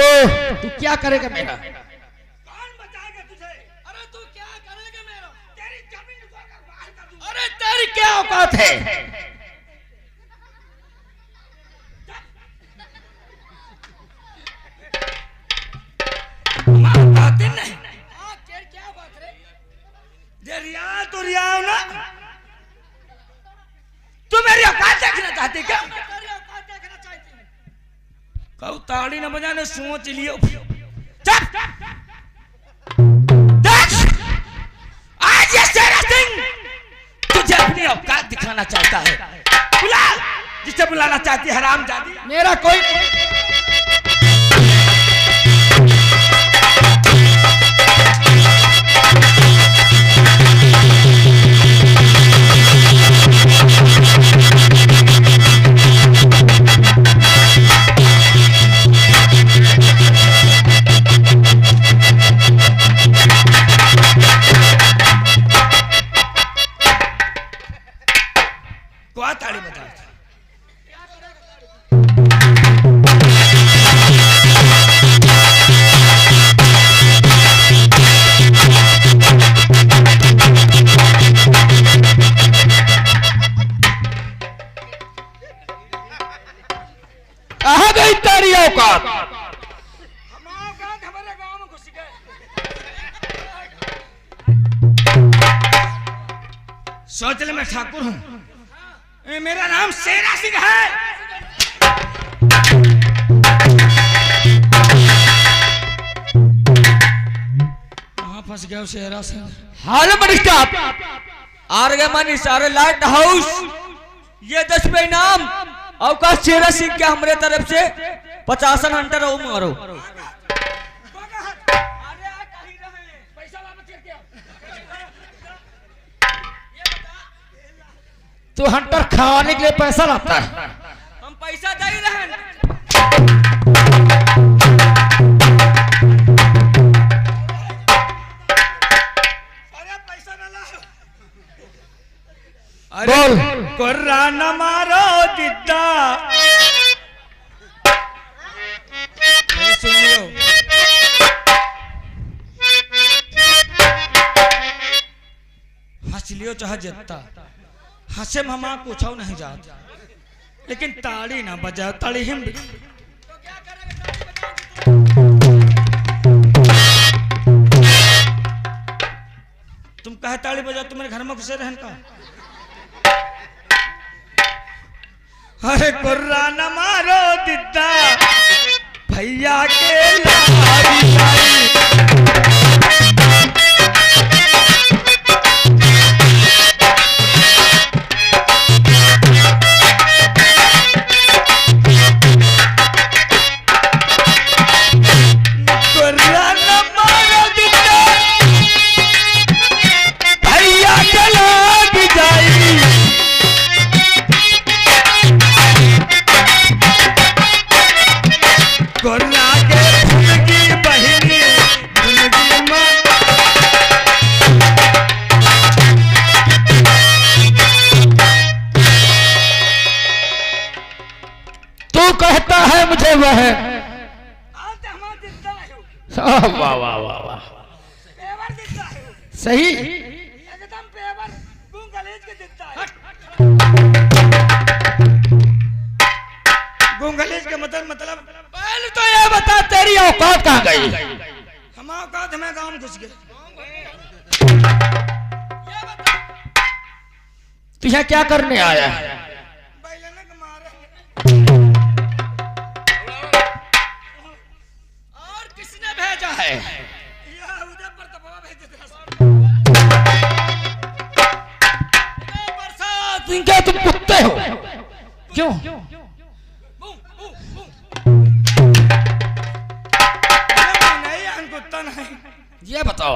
तो तू क्या करेगा मेरा? कौन बचाएगा तुझे? अरे तू क्या करेगा मेरा? तेरी जमीन को अगर बाहर कर दूंगा। अरे तेरी क्या औकात है? नहीं क्या बात रे? जे रिया तो रिया हो ना। तू मेरी औकात देखना चाहती क्या? तेरी औकात देखना चाहती हूँ। कब ताड़ी न बजाने सोच लियो। चुप! देख! आज ये शेरा सिंह तुझे अपनी औकात दिखाना चाहता है। बुला जिसे बुलाना चाहती है हरामजादी। मेरा कोई को ताड़ी बजा। कहाँ गई तेरी औकात? हमारे गांव में घुस गए। सोच ले मैं ठाकुर हूँ। मेरा नाम शेरा सिंह है। कहाँ फंस गया शेरा सिंह? हाल स्टाफ आर गए मानी सारे लाइट हाउस ये 10 पे इनाम अवकाश शेरा सिंह के हमरे तरफ से 50 हंटर हो मारो। तू हंटर खाने के लिए पैसा लाता है? हम पैसा दे ही रहे। अरे पैसा न ला। बोल। कोर्रा न मारो दिद्दा। सुन लियो। हंस लियो चाहे जितना हंसे हमा कुछ नहीं जात लेकिन ताड़ी ना बजा ताड़ी हिम। तुम कहे ताड़ी बजा तुम्हारे घर में घुसे रहन का? अरे कुर्रा न मारो दिद्दा भैया के लारी लारी। कहता है मुझे वह वाह वाह वाह वाह सही एकदम पेवर गूंगलेज के दिखता है। गूंगलेज का मतलब पहले तो ये बता तेरी औकात कहाँ गई? हम औकात में गांव घुस गए। तू यहाँ क्या करने आया है? और किसने भेजा है? बरसात इनके तुम कुत्ते हो क्यों? ये बताओ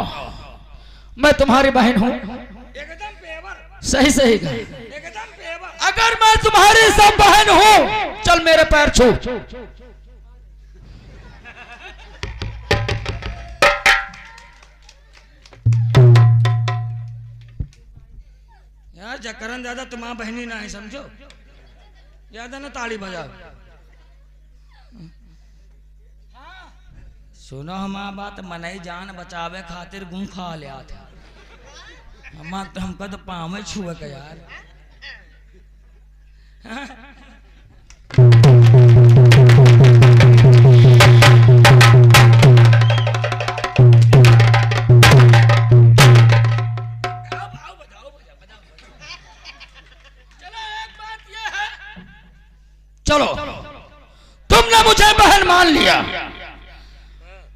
मैं तुम्हारी बहन हूँ? एकदम पेवर। सही सही एकदम पेवर। अगर मैं तुम्हारी सब बहन हूँ चल मेरे पैर छू। यार जकरन ज्यादा तुम्हारा बहनी ना है समझो। ज्यादा ना ताड़ी बजाओ। सुनो हमारा बात मनई जान बचावे खातिर गुम खा लिया था हमका तो पाँव छुए के यार। हाँ? चलो तुमने मुझे बहन मान लिया,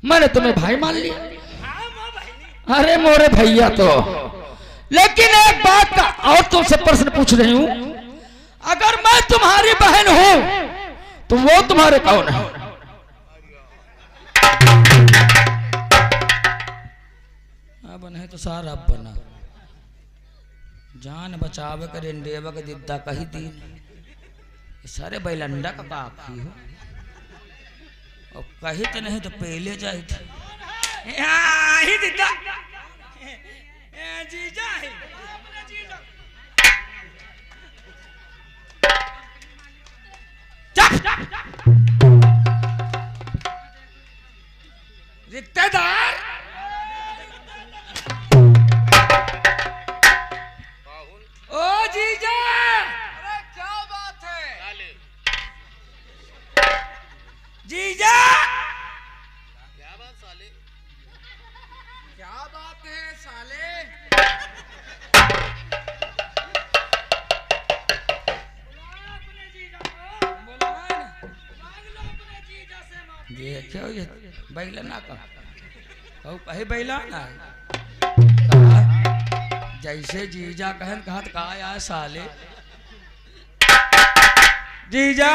मैंने तुम्हें भाई मान लिया। अरे मोरे भैया तो, लेकिन एक बात का और तुमसे प्रश्न पूछ रही हूं, अगर मैं तुम्हारी बहन हूं तो वो तुम्हारे कौन है? अब नहीं तो सारा अब बना जान बचावे कर इंडिया के दिद्दा कही दिन सारे बैलंडा का बाकी हो और कही तो नहीं तो पहले जाए थे ही दिद्दा जीजा है। रिश्तेदार ओ जीजा, अरे क्या बात है जीजा क्या बात साले, क्या बात है साले। देखो ये बैलना का कहे बैलाना कहा जैसे जीजा कहन कहा तो कहा यार साले जीजा।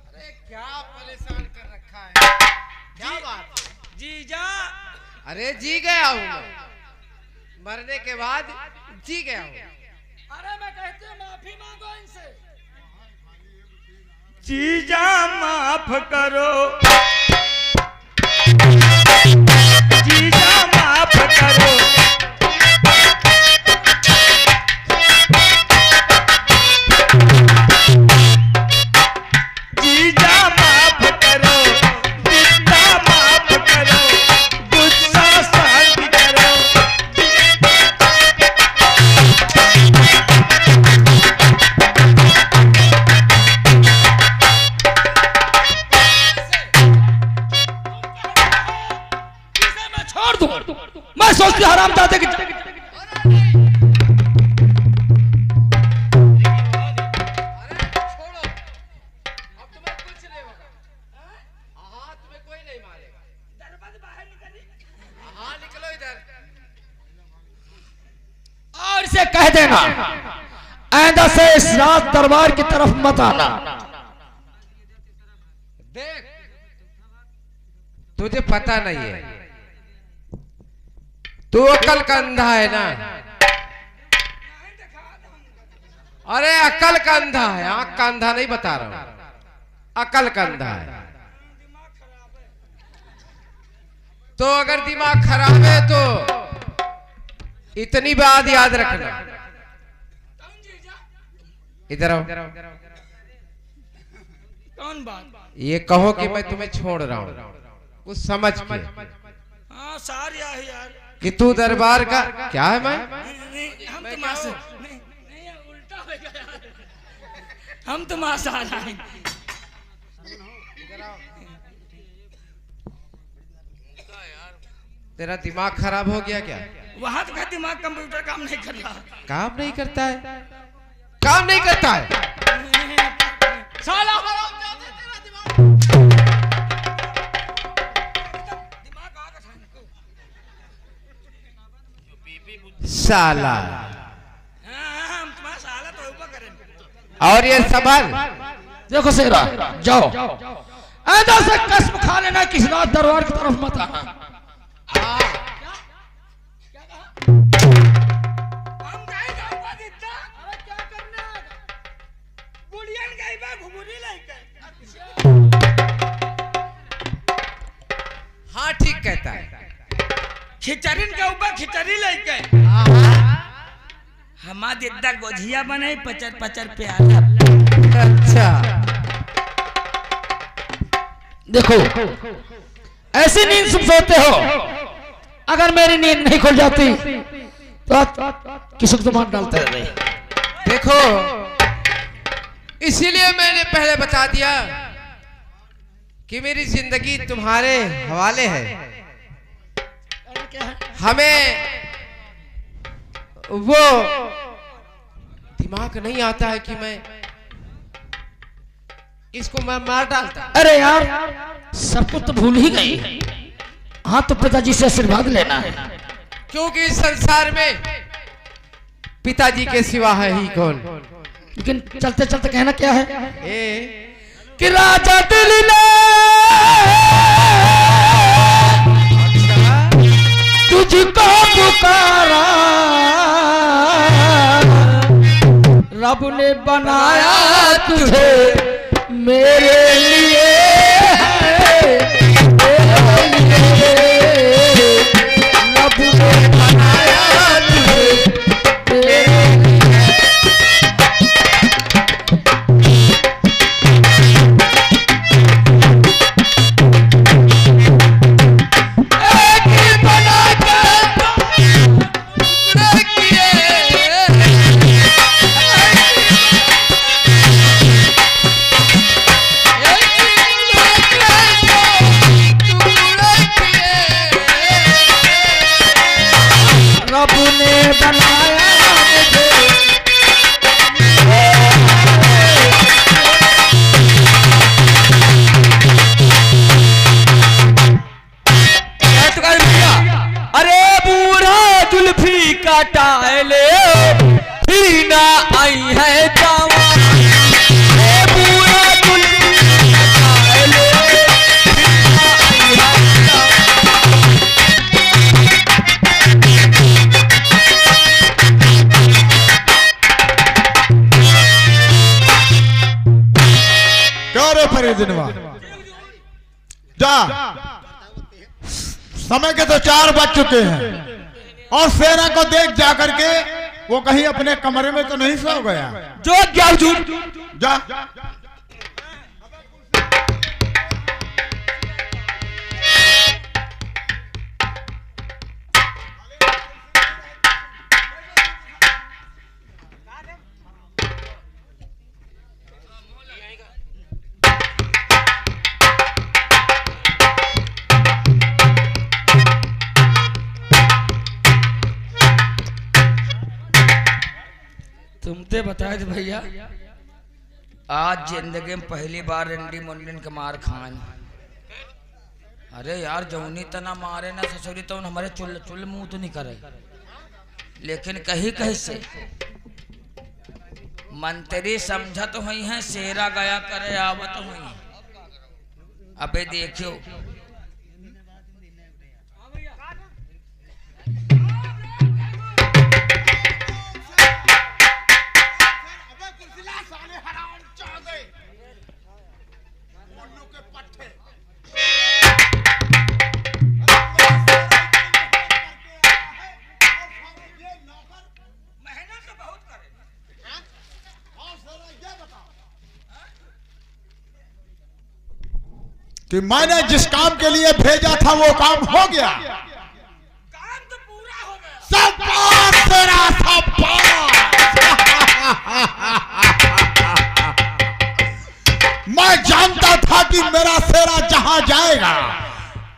अरे क्या परेशान कर रखा है, क्या बात है जीजा? अरे जी गया हूँ मैं, मरने के बाद जी गया हूँ। अरे मैं कहती हूँ माफी मांगो इनसे। जीजा माफ करो, जीजा माफ करो, जीजा माफ करो, जितना माफ करो, गुस्सा शांत करो। छोड़ दूं, मैं सोचती हराम दादे की अरे छोड़ो, अब तुम्हें कुछ नहीं होगा। हाँ तुम्हें कोई नहीं मारेगा। हाँ निकलो इधर। और इसे कह देना आइंदा से इस रात दरबार की तरफ मत आना। देख तुझे पता नहीं है, तू अकल का अंधा है ना। अरे अकल का अंधा है, आंख का अंधा नहीं बता रहा हूं, अकल का अंधा है। तो अगर दिमाग खराब है तो इतनी बात याद रखना। इधर आओ। कौन बात? ये कहो कि मैं तुम्हें छोड़ रहा हूं कुछ समझ के। हाँ सार यार कि तू दरबार का क्या है? मैं हम तुम्हारे नहीं उल्टा हो गया यार, हम तुम्हारे साथ आए। तेरा दिमाग खराब हो गया क्या? वहां तो दिमाग कंप्यूटर काम नहीं कर रहा। काम नहीं करता है, काम नहीं करता है साला साला। हम तुम्हारा साला तो ऊपर करेंगे। और ये संभाल। देखो सेरा जाओ, आइंदा से कसम खा लेना कि इस रात दरबार की तरफ मत आना। हम गए जाऊंगा दित्ता। अरे क्या करना है? बुढ़ियन गई बा घुमुरी लेके। हाँ ठीक कहता है। खिचड़िन के ऊपर खिचड़ी लेके हमा दिद्दा गोझिया बने पचर पचर प्याला। अच्छा देखो ऐसी नींद तुम सोते हो, अगर मेरी नींद नहीं खुल जाती तो आप किसी को मार डालते रहे। देखो इसीलिए मैंने पहले बता दिया कि मेरी जिंदगी तुम्हारे हवाले है। हमें वो दिमाग नहीं आता है कि मैं इसको मैं मार डालता। अरे यार सब कुछ तो भूल ही गई। हाँ तो पिताजी से आशीर्वाद लेना है, क्योंकि इस संसार में पिताजी के सिवा है ही कौन। लेकिन चलते चलते कहना क्या है कि राजा दिल ने तुझको पुकारा, रब ने बनाया तुझे मेरे लिए है, मेरे लिए। रब ने बनाया तुझे मेरे लिए। एक ही बना के टुकड़े किए, रब ने बनाया मुझे। अरे बूढ़ा जुल्फी का टाले फिर ना आई है जवान। अरे बूढ़ा जुल्फी का टाले फिर ना आई है जवान। क्या रे फरीदनवा, जा समय के तो 4 बज चुके हैं और सेना को देख जा करके वो कहीं अपने कमरे में तो नहीं सो गया। जो क्या हुजूर? जा तुमते बताए थे भैया, आज जिंदगी में पहली बार रंडी मुंडन के मार खान। अरे यार जौनी तना मारे ना ससुरी तो हमारे चुल चुल मुंह तो नहीं करे, लेकिन कहीं कहीं से मंत्री समझा तो हुई है, शेरा गया करे आवत हुई। अबे देखियो कि मैंने जिस काम के लिए भेजा था वो काम हो गया। काम तो पूरा हो गया। शाबाश तेरा, शाबाश। मैं जानता था कि मेरा सेरा जहां जाएगा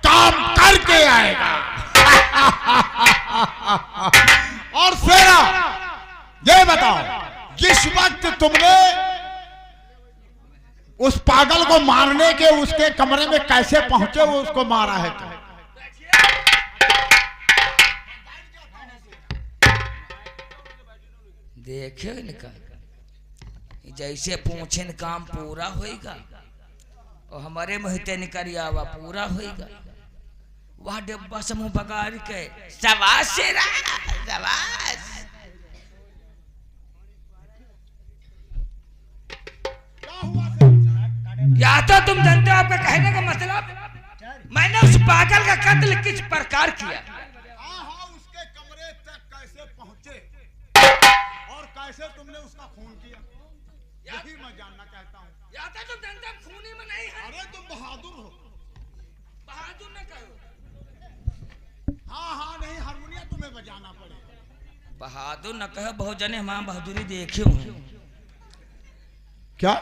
काम करके आएगा। और सेरा ये बताओ, जिस वक्त तुमने उस पागल को मारने के उसके कमरे में कैसे पहुंचे, वो उसको मारा है तो देखियो इनका जैसे पूछे न काम पूरा होएगा और हमारे मोहिते निकरियावा पूरा होएगा। वह डब्बा समूह पगार के शाबाश शेरा, शाबाश। या तो तुम जानते हो आपका कहने का मतलब, मैंने उस पागल का कत्ल किस प्रकार किया। उसके कमरे तक कैसे पहुंचे और कैसे तुमने उसका खून किया, यही मैं जानना चाहता हूं। जाता तो जनता खूनी में नहीं है। अरे तुम बहादुर हो। बहादुर न कहो। हाँ हाँ नहीं, हारमोनियम तुम्हें बजाना पड़ेगा। बहादुर न कहो, बहुत जने हमारा बहादुरी देखे हुए। क्या?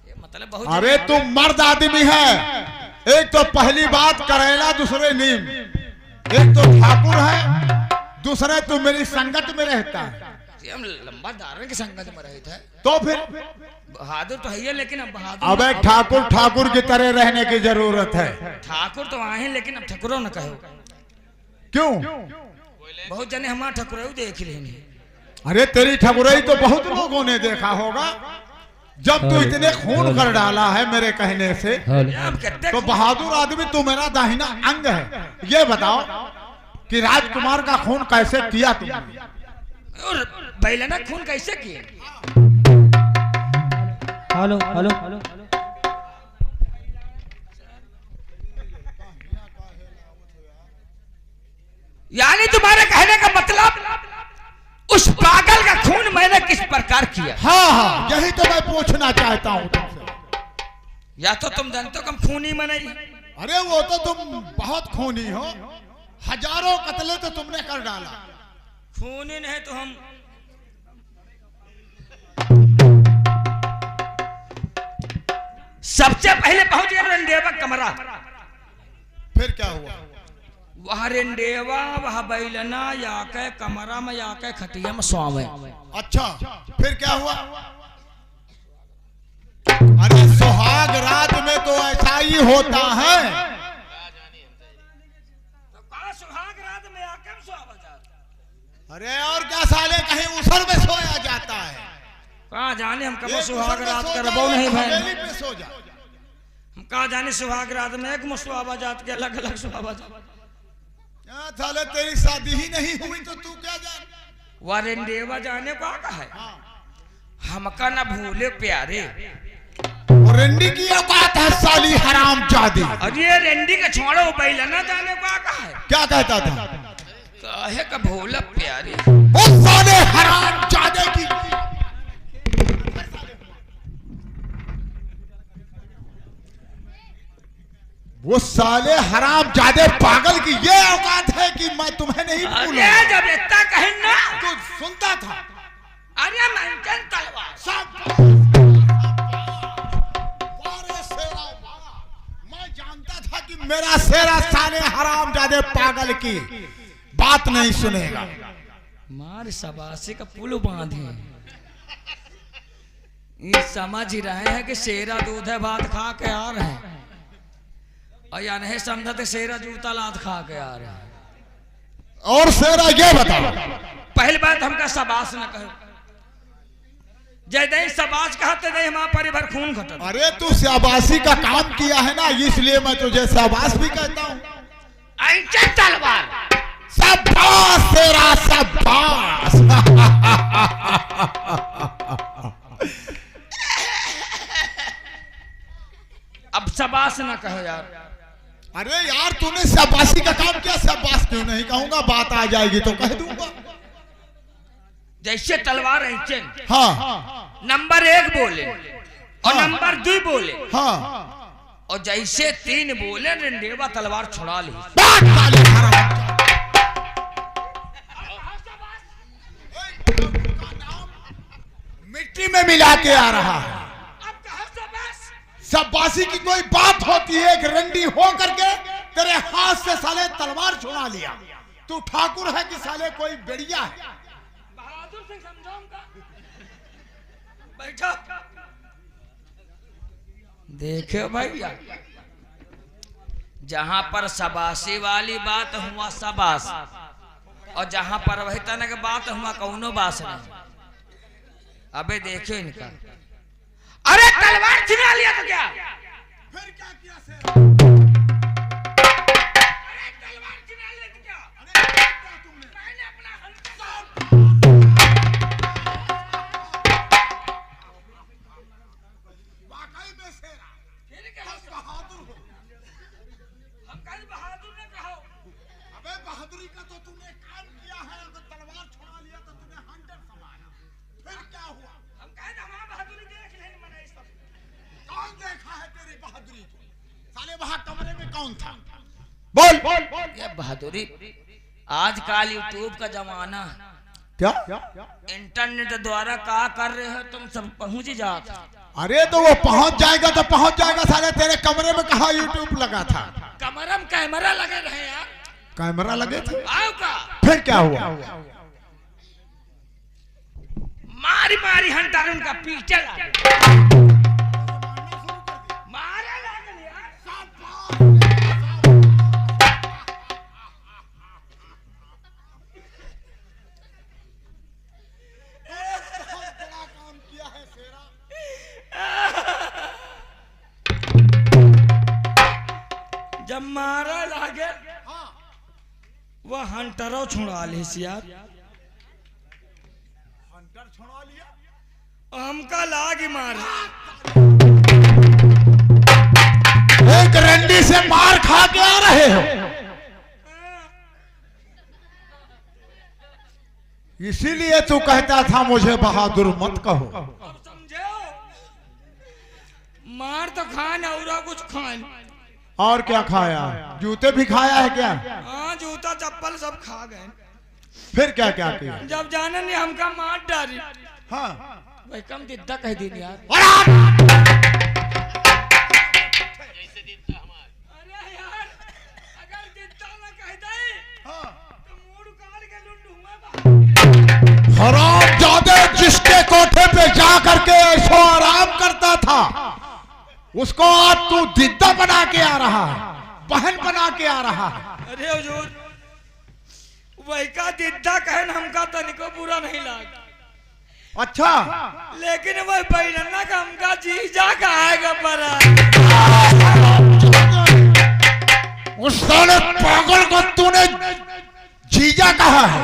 ये मतलब बहुत अरे तुम मर्द आदमी है। एक तो पहली बात करेला, दूसरे नीम। एक तो ठाकुर है, दूसरे तू मेरी संगत में रहता है। हम लंबा दारण की संगत में रहे थे। तो फिर बहादुर तो है, लेकिन अब बहादुर अबे ठाकुर ठाकुर की तरह रहने की जरूरत है। ठाकुर तो आए, लेकिन अब ठकुरो न कहो। क्यों? बहुत जने हमारा ठकुरो देख लेंगे। अरे तेरी ठकुराई तो बहुत लोगों ने देखा होगा। जब तू इतने खून कर डाला है मेरे कहने से, तो बहादुर आदमी तू मेरा दाहिना अंग है। ये बताओ कि राजकुमार का खून कैसे किया तुमने? और बैलना खून कैसे किए? हेलो हेलो यानी तुम्हारे कहने का मतलब उस पागल का खून मैंने किस प्रकार किया? हाँ हाँ, यही तो मैं पूछना चाहता हूँ तुमसे। या तो तुम जानते हो कम खूनी में नहीं। अरे वो तो तुम बहुत खूनी हो। हजारों कत्ले तो तुमने कर डाला। खूनी नहीं तो हम सबसे पहले पहुंच गए रेंडेवा कमरा। फिर क्या हुआ? वह रेंडेवा वह बैलना याके कमरा में याके खटिया में सोवे। अच्छा, फिर क्या हुआ? अरे सुहाग रात में तो ऐसा ही होता है। तो कहा सुहाग रात में आके सोवा जाता? अरे और क्या साले, कहीं उसर में सोया जाता है। कहा जाने हम कब एक सुहाग उसर में रात सो करबो जाओ, नहीं एक भाई। हवेली पे सो जा। हम कहा जाने सुहाग रात में एक मुसवाबा जात के अलग अलग सुहाबा जात। साले तेरी शादी ही नहीं हुई तो तू क्या जान? वह रेंडेवा जाने को आका है। हमका न भूले प्यारे। रेंडी की औकात है साली हराम जादी। अरे रेंडी का छोड़ो, बैलना जाने को आका है। क्या कहता था? कहे का भूले प्यारे। वो साले हराम जादे की। वो साले हराम जादे पागल की ये औकात है कि मैं तुम्हें नहीं भूलूंगा। अरे जब इतना कहे ना तू सुनता था? अरे मंचन तलवार सब वारे सेरा वारा। मैं जानता था कि मेरा सेरा साले हराम जादे पागल की बात नहीं सुनेगा। मार सबासी का पुल बांधे। ये समझ ही रहे हैं कि शेरा दूध है भात खा के आ रहे हैं, और या नहीं समझते शेरा जूता लात खा के आ रहे हैं। और सेरा ये बताओ। पहली बात हमका सबास न कहो। जय दही सबास कहते नहीं हमारा परिवार खून घटत। अरे तू शाबाशी का काम किया है ना, इसलिए मैं तुझे शाबाश भी कहता हूँ। ऐंचे तलवार शाबाश तेरा शाबाश। अब सबास न कहो यार। अरे यार तूने शाबाशी का काम किया, शाबाश क्यों नहीं कहूंगा? बात आ जाएगी तो कह दूंगा। जैसे तलवार ऐंचे हाँ नंबर 1 बोले और हाँ। नंबर 2 बोले, हाँ। और जैसे 3 बोले रेंडेवा तलवार छुड़ा ली। बात साले हराम मिट्टी में मिला के आ रहा है। शाबाशी की कोई बात होती है? एक रंडी हो करके तेरे हाथ से साले तलवार छुड़ा लिया। तू ठाकुर है कि साले कोई बेड़िया है? बहादुर सिंह समझाऊंगा। बैठो। देखो भैया, जहां पर शबाशी वाली बात हुआ शबाश, और जहां पर वही तरह की बात हुआ कौनो बास नहीं। अबे देखो इनका। अरे तलवार छिना लिया तो क्या? फिर क्या किया से? अरे तलवार छिना लिया तो क्या? मैंने अपना वाकई में शेरा फिर क्या? बस बहादुर हो। हम कल बहादुर ने कहो। अबे बहादुरी का तो तूने काम किया है। अगर तलवार छुड़ा लिया तो तूने हंटर संभाला। फिर क्या हुआ? हम कहे हमारा बहादुरी देख लेने मना इस सब। तेरी बहादुरी को। साले वहां कमरे में कौन था? बोल। ये बहादुरी आजकल यूट्यूब का जमाना है। क्या? इंटरनेट द्वारा क्या कर रहे हो तुम सब पहुंच ही जाते। अरे तो वो पहुंच जाएगा तो पहुंच जाएगा। साले तेरे कमरे में कहा यूट्यूब लगा था? कमरे में कैमरा लगे रहे यार। कैमरा लगे थे? आओ का फिर क्या हुआ? मारी मारी हंटर उनका पीछे मारे लागल यार। जब मारा लागे वह हंटरों छुड़ा ले यार। हंटर छुड़ा लिया? हमका लाग मार। एक रंडी से मार खा के आ रहे हो, इसीलिए तू कहता था मुझे बहादुर मत कहो। अब समझो मार तो खान और कुछ खान। और क्या खाया? जूते भी खाया है क्या? हाँ जूता चप्पल सब खा गए। फिर क्या क्या किया? जब जाने ने हमका मार डाली। हाँ। भाई कम दिद्दा कह दी यार। अरे यार अगर दिद्दा ना कह दे तो मूड काट के लुंडूंगा। हरामजादे जिसके कोठे पे जा करके ऐशो आराम करता था उसको आज तू दिद्दा बना के आ रहा है, बहन बना के आ रहा है। अरे हुजूर वही का दिद्दा कहन हमका तनिको बुरा नहीं लगा। अच्छा लेकिन वह बैलना का हमका जीजा कहेगा परा। उस साले पागल को तूने जीजा कहा है?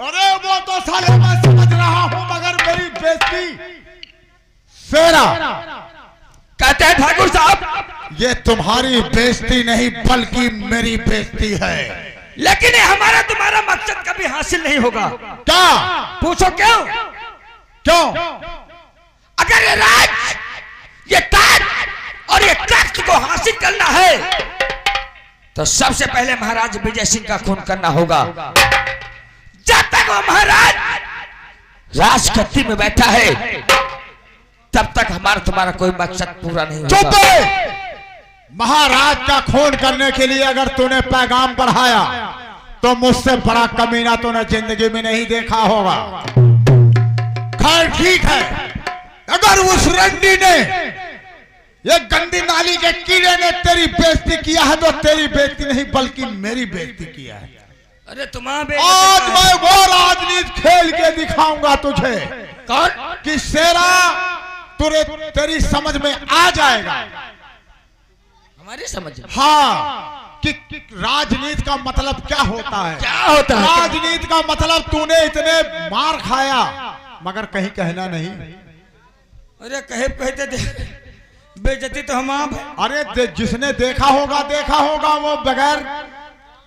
अरे वो तो साले मैं समझ रहा हूं मगर मेरी बेइज्जती। शेरा कहते हैं ठाकुर साहब ये तुम्हारी बेइज्जती नहीं बल्कि मेरी बेइज्जती है। लेकिन ये हमारा तुम्हारा मकसद कभी हासिल नहीं होगा। क्या? पूछो क्यों? क्यों? अगर ये राज, ये ताज और ये तख्त को हासिल करना है तो सबसे पहले महाराज विजय सिंह का खून करना होगा। जब तक वो महाराज राजगद्दी में बैठा है तब तक हमारा तुम्हारा कोई मकसद पूरा नहीं होगा। चुप! महाराज का खून करने के लिए अगर तूने पैगाम बढ़ाया तो मुझसे बड़ा कमीना तूने जिंदगी में नहीं देखा होगा। खैर ठीक है, अगर उस रंडी ने, ये गंदी नाली के कीड़े ने तेरी बेइज्जती किया है तो तेरी बेइज्जती नहीं बल्कि मेरी बेइज्जती किया है। अरे तुम्हारे आज मैं वो राजनीति खेल के दिखाऊंगा तुझे। कौन? कि शेरा तुरे तेरी समझ में आ जाएगा। हमारी समझ में। हाँ कि राजनीति का मतलब क्या होता है। क्या होता है? राजनीति का मतलब तूने इतने मार खाया मगर कहीं कहना नहीं। अरे कहे कहते बेइज्जती तो हम आप। अरे जिसने देखा होगा वो बगैर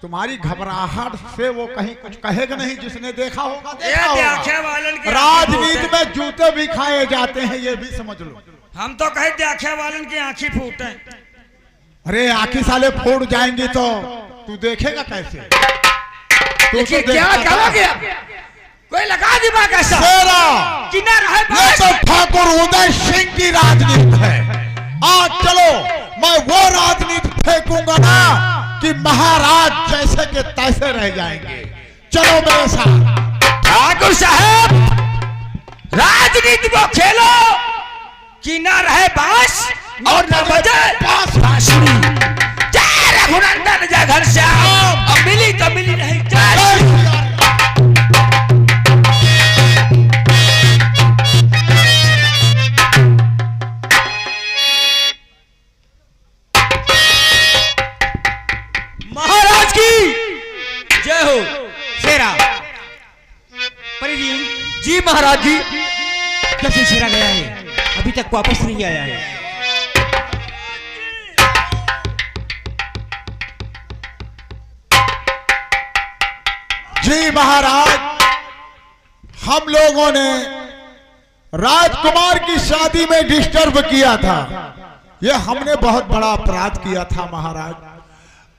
तुम्हारी घबराहट से वो कहीं कुछ कहेगा नहीं। जिसने देखा होगा देखा होगा। राजनीति में जूते भी खाए जाते हैं ये भी समझ लो। हम तो कहे देखे वालन की आंखें फूटे। अरे आंखें साले फूट जाएंगी तो तू देखेगा कैसे? तू तो क्या कहा गया? कोई लगा दिमाग ऐसा शेरा कि ना रहे ये तो ठाकुर उदय सिंह की राजनीति है। आज चलो मैं वो राजनीति फेंकूंगा ना कि महाराज जैसे के तैसे रह जाएंगे। चलो मेरे साथ। ठाकुर साहब राजनीति को खेलो कि ना रहे बांस और न बजे बांसुरी। जय रघुनंदन जय घनश्याम। अब मिली तो मिली नहीं। जय महाराज की जय हो। शेरा परिदीन जी महाराज जी। जब से शेरा गया है अभी तक वापस नहीं आया है। जी महाराज हम लोगों ने राजकुमार की शादी में डिस्टर्ब किया था, ये हमने बहुत बड़ा अपराध किया था महाराज।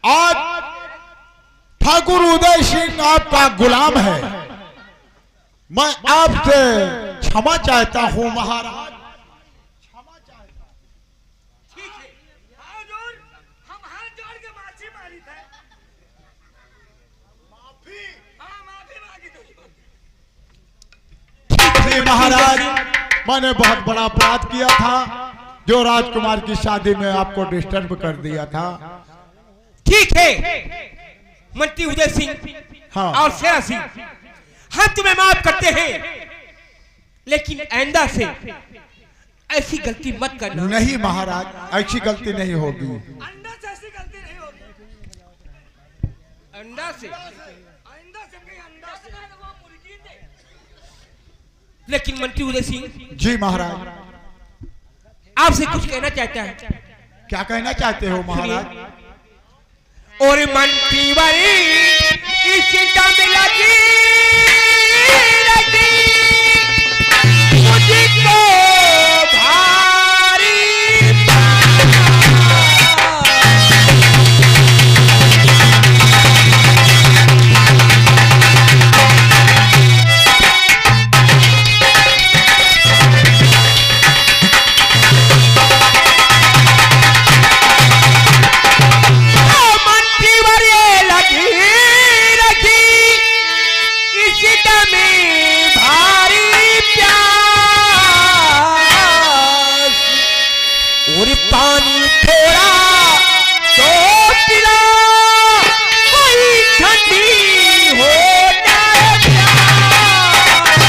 आज ठाकुर उदय सिंह आपका गुलाम है, मैं आपसे क्षमा चाहता हूं महाराज। क्षमा चाहता हूं। ठीक है हुजूर, हम हाथ जोड़ के माफी मांगी थे। माफी? हां माफी मांगी तो। ठीक है महाराज, मैंने बहुत बड़ा अपराध किया था जो राजकुमार की शादी में आपको डिस्टर्ब कर दिया था। ठीक है मंत्री उदय सिंह हाँ। और शेरा सिंह, हम तुम्हें माफ करते हैं, लेकिन आइंदा से ऐसी गलती मत करना। नहीं महाराज, ऐसी गलती नहीं होगी। अंडा से ऐसी गलती नहीं होगी। अंडा से आइंदा से कहीं अंडा से वो मुर्गी दे। लेकिन मंत्री उदय सिंह जी महाराज, आपसे कुछ कहना चाहता है। क्या कहना चाहते हो महाराज? और मंत्री वाली इसी में लगी मुझको भारी पानी थोड़ा तो पिला, वही ठंडी हो जाए प्यास।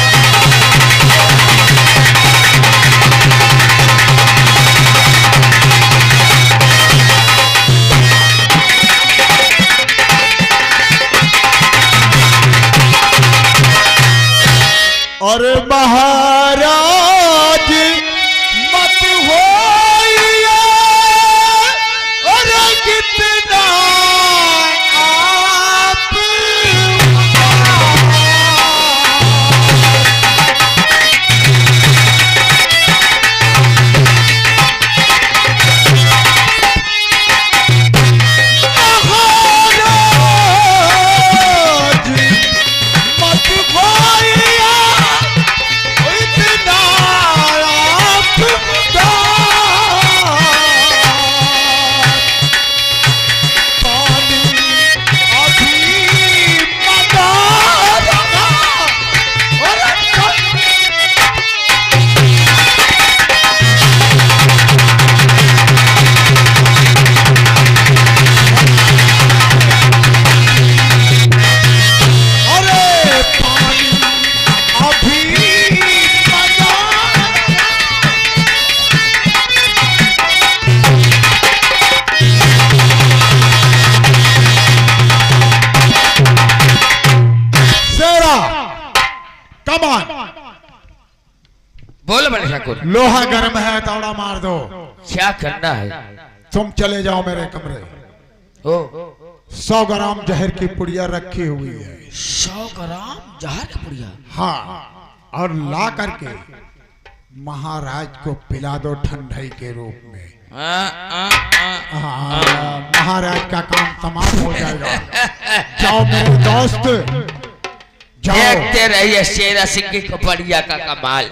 अरे महाराज मत होइए, अरे कितना आप महाराज मत होइए, इतना आप पानी अभी मगा रहा। अरे पानी अभी मगा शेरा कमान, बोलो बड़े ठाकुर, लोहा गर्म है, दौड़ा मार दो। क्या करना है? तुम चले जाओ मेरे कमरे, ओ 100 ग्राम जहर की पुड़िया रखी हुई है। 100 ग्राम जहर का पुड़िया। हाँ, और ला करके महाराज को पिला दो ठंडाई के रूप में। हाँ, महाराज का काम तमाम हो जाएगा। जाओ मेरे दोस्त, जाओ। देखते रहिए शेरा सिंह की कपड़िया का कमाल।